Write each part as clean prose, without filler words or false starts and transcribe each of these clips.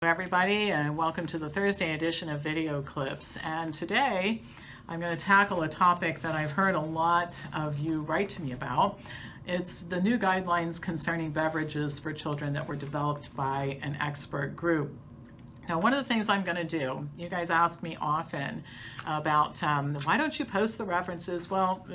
Everybody, and welcome to the Thursday edition of Video Clips. And today I'm going to tackle a topic that I've heard a lot of you write to me about. It's the new guidelines concerning beverages for children that were developed by an expert group. Now, one of the things I'm going to do, you guys ask me often about why don't you post the references? Well,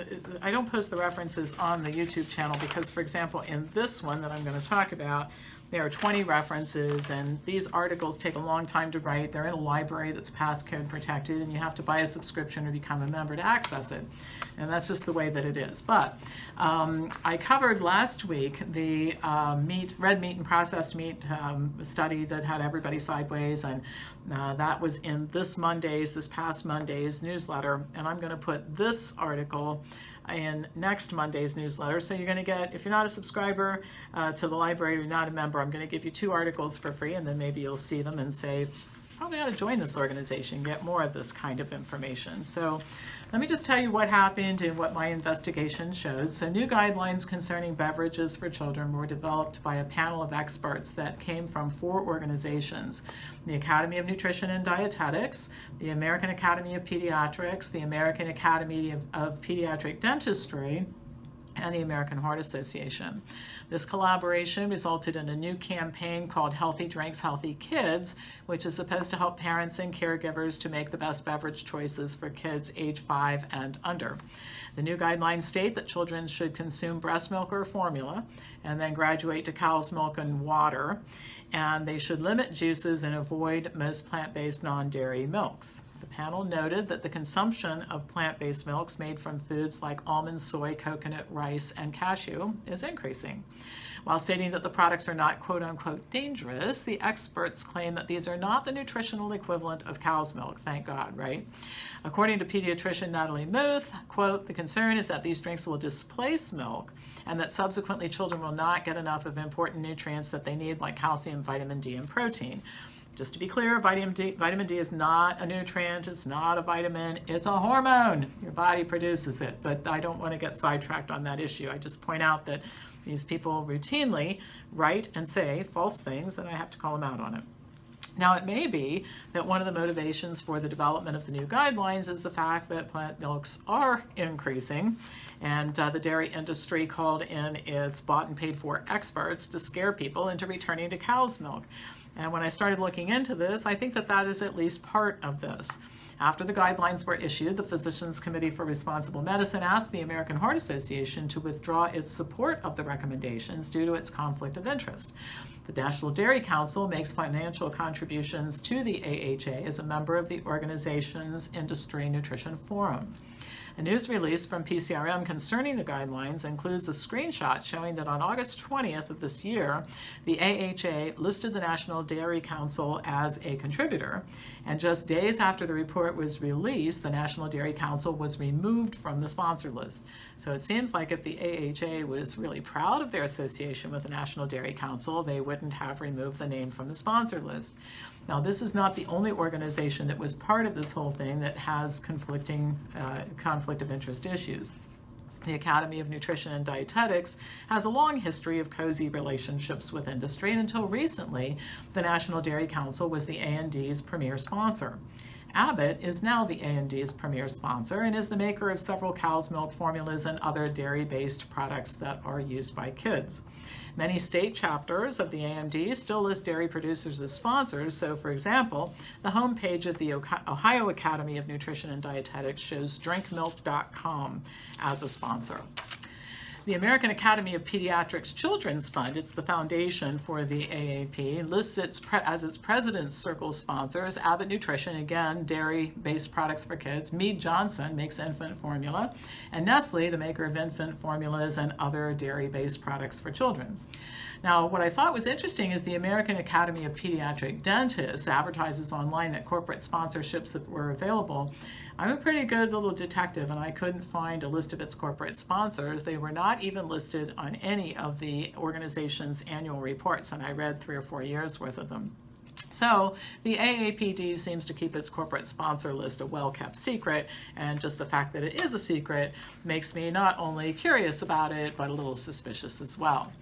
I don't post the references on the YouTube channel because, for example, in this one that I'm going to talk about, there are 20 references, and these articles take a long time to write. They're in a library that's passcode protected, and you have to buy a subscription or become a member to access it. And that's just the way that it is. But I covered last week the red meat and processed meat study that had everybody sideways, and that was in this past Monday's newsletter. And I'm going to put this article in next Monday's newsletter. So you're going to get, if you're not a subscriber to the library, you're not a member, I'm going to give you 2 articles for free, and then maybe you'll see them and say, probably ought to join this organization, get more of this kind of information. So let me just tell you what happened and what my investigation showed. So new guidelines concerning beverages for children were developed by a panel of experts that came from 4 organizations: the Academy of Nutrition and Dietetics, the American Academy of Pediatrics, the American Academy of Pediatric Dentistry, and the American Heart Association. This collaboration resulted in a new campaign called Healthy Drinks, Healthy Kids, which is supposed to help parents and caregivers to make the best beverage choices for kids age 5 and under. The new guidelines state that children should consume breast milk or formula and then graduate to cow's milk and water, and they should limit juices and avoid most plant-based non-dairy milks. The panel noted that the consumption of plant-based milks made from foods like almond, soy, coconut, rice, and cashew is increasing. While stating that the products are not quote-unquote dangerous, the experts claim that these are not the nutritional equivalent of cow's milk. Thank God, right? According to pediatrician Natalie Muth, quote, "The concern is that these drinks will displace milk and that subsequently children will not get enough of important nutrients that they need, like calcium, vitamin D, and protein." Just to be clear, vitamin D is not a nutrient, it's not a vitamin, it's a hormone. Your body produces it, but I don't want to get sidetracked on that issue. I just point out that these people routinely write and say false things, and I have to call them out on it. Now, it may be that one of the motivations for the development of the new guidelines is the fact that plant milks are increasing, and the dairy industry called in its bought and paid for experts to scare people into returning to cow's milk. And when I started looking into this, I think that that is at least part of this. After the guidelines were issued, the Physicians Committee for Responsible Medicine asked the American Heart Association to withdraw its support of the recommendations due to its conflict of interest. The National Dairy Council makes financial contributions to the AHA as a member of the organization's Industry Nutrition Forum. A news release from PCRM concerning the guidelines includes a screenshot showing that on August 20th of this year, the AHA listed the National Dairy Council as a contributor, and just days after the report was released, the National Dairy Council was removed from the sponsor list. So it seems like if the AHA was really proud of their association with the National Dairy Council, they wouldn't have removed the name from the sponsor list. Now, this is not the only organization that was part of this whole thing that has conflict of interest issues. The Academy of Nutrition and Dietetics has a long history of cozy relationships with industry, and until recently, the National Dairy Council was the AND's premier sponsor. Abbott is now the AND's premier sponsor and is the maker of several cow's milk formulas and other dairy-based products that are used by kids. Many state chapters of the AND still list dairy producers as sponsors. So, for example, the homepage of the Ohio Academy of Nutrition and Dietetics shows drinkmilk.com as a sponsor. The American Academy of Pediatrics Children's Fund, it's the foundation for the AAP, lists as its president's circle sponsors Abbott Nutrition, again, dairy-based products for kids, Mead Johnson makes infant formula, and Nestle, the maker of infant formulas and other dairy-based products for children. Now, what I thought was interesting is the American Academy of Pediatric Dentists advertises online that corporate sponsorships that were available. I'm a pretty good little detective, and I couldn't find a list of its corporate sponsors. They were not even listed on any of the organization's annual reports, and I read 3 or 4 years worth of them. So the AAPD seems to keep its corporate sponsor list a well-kept secret, and just the fact that it is a secret makes me not only curious about it, but a little suspicious as well.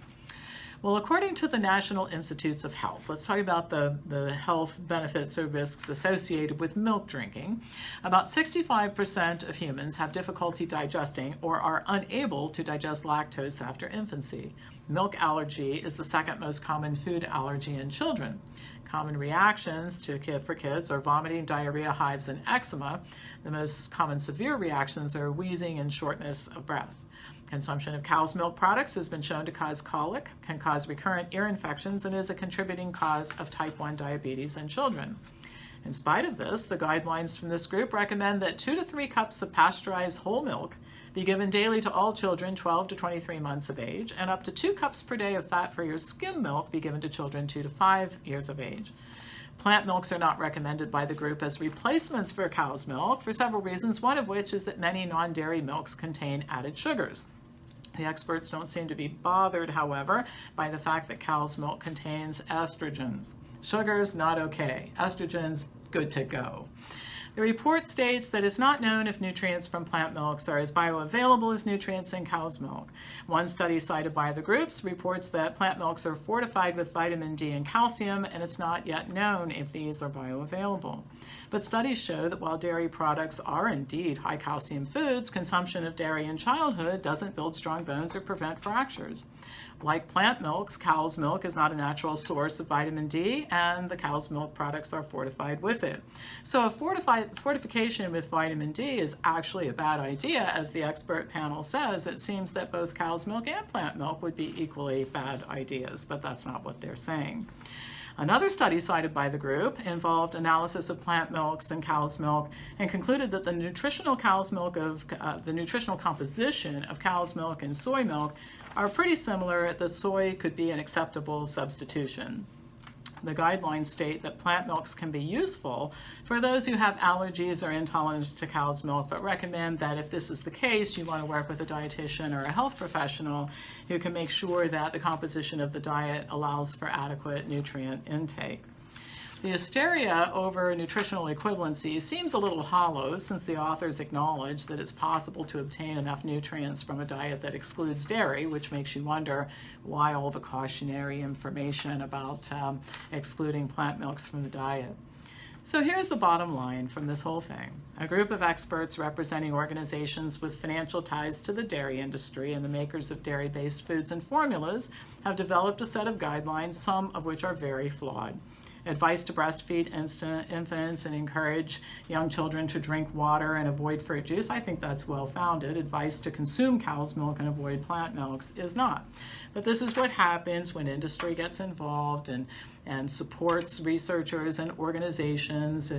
Well, according to the National Institutes of Health, let's talk about the health benefits or risks associated with milk drinking. About 65% of humans have difficulty digesting or are unable to digest lactose after infancy. Milk allergy is the second most common food allergy in children. Common reactions for kids are vomiting, diarrhea, hives, and eczema. The most common severe reactions are wheezing and shortness of breath. Consumption of cow's milk products has been shown to cause colic, can cause recurrent ear infections, and is a contributing cause of type 1 diabetes in children. In spite of this, the guidelines from this group recommend that 2 to 3 cups of pasteurized whole milk be given daily to all children 12 to 23 months of age, and up to 2 cups per day of fat-free or skim milk be given to children 2 to 5 years of age. Plant milks are not recommended by the group as replacements for cow's milk for several reasons, one of which is that many non-dairy milks contain added sugars. The experts don't seem to be bothered, however, by the fact that cow's milk contains estrogens. Sugars, not okay. Estrogens, good to go. The report states that it's not known if nutrients from plant milks are as bioavailable as nutrients in cow's milk. One study cited by the groups reports that plant milks are fortified with vitamin D and calcium, and it's not yet known if these are bioavailable. But studies show that while dairy products are indeed high calcium foods, consumption of dairy in childhood doesn't build strong bones or prevent fractures. Like plant milks, cow's milk is not a natural source of vitamin D, and the cow's milk products are fortified with it. So fortification with vitamin D is actually a bad idea. As the expert panel says, it seems that both cow's milk and plant milk would be equally bad ideas, but that's not what they're saying. Another study cited by the group involved analysis of plant milks and cow's milk and concluded that the nutritional composition of cow's milk and soy milk are pretty similar. The soy could be an acceptable substitution. The guidelines state that plant milks can be useful for those who have allergies or intolerance to cow's milk, but recommend that if this is the case, you want to work with a dietitian or a health professional who can make sure that the composition of the diet allows for adequate nutrient intake. The hysteria over nutritional equivalency seems a little hollow, since the authors acknowledge that it's possible to obtain enough nutrients from a diet that excludes dairy, which makes you wonder why all the cautionary information about excluding plant milks from the diet. So here's the bottom line from this whole thing. A group of experts representing organizations with financial ties to the dairy industry and the makers of dairy-based foods and formulas have developed a set of guidelines, some of which are very flawed. Advice to breastfeed infants and encourage young children to drink water and avoid fruit juice, I think that's well-founded. Advice to consume cow's milk and avoid plant milks is not. But this is what happens when industry gets involved and supports researchers and organizations.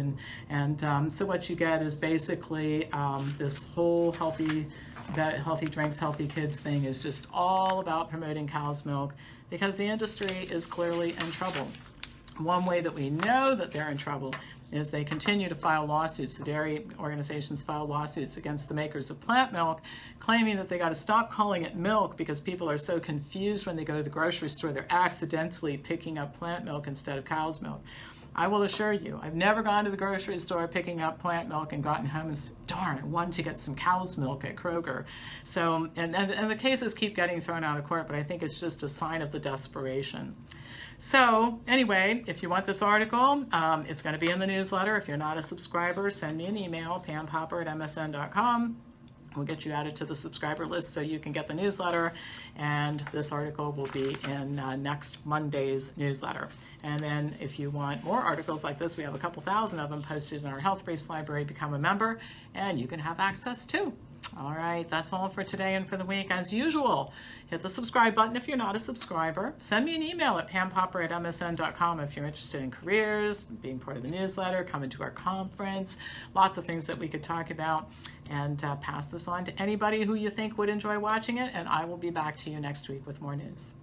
So what you get is basically this whole healthy drinks, healthy kids thing is just all about promoting cow's milk because the industry is clearly in trouble. One way that we know that they're in trouble is they continue to file lawsuits. The dairy organizations file lawsuits against the makers of plant milk, claiming that they got to stop calling it milk because people are so confused when they go to the grocery store, they're accidentally picking up plant milk instead of cow's milk. I will assure you, I've never gone to the grocery store picking up plant milk and gotten home and said, darn, I wanted to get some cow's milk at Kroger. So, and the cases keep getting thrown out of court, but I think it's just a sign of the desperation. So anyway, if you want this article, it's going to be in the newsletter. If you're not a subscriber, send me an email, pampopper@msn.com. We'll get you added to the subscriber list so you can get the newsletter, and this article will be in next Monday's newsletter. And then if you want more articles like this, we have a couple thousand of them posted in our Health Briefs library. Become a member, and you can have access too. All right, that's all for today and for the week. As usual, hit the subscribe button if you're not a subscriber. Send me an email at pampopper@msn.com if you're interested in careers, being part of the newsletter, coming to our conference, lots of things that we could talk about. And pass this on to anybody who you think would enjoy watching it, and I will be back to you next week with more news.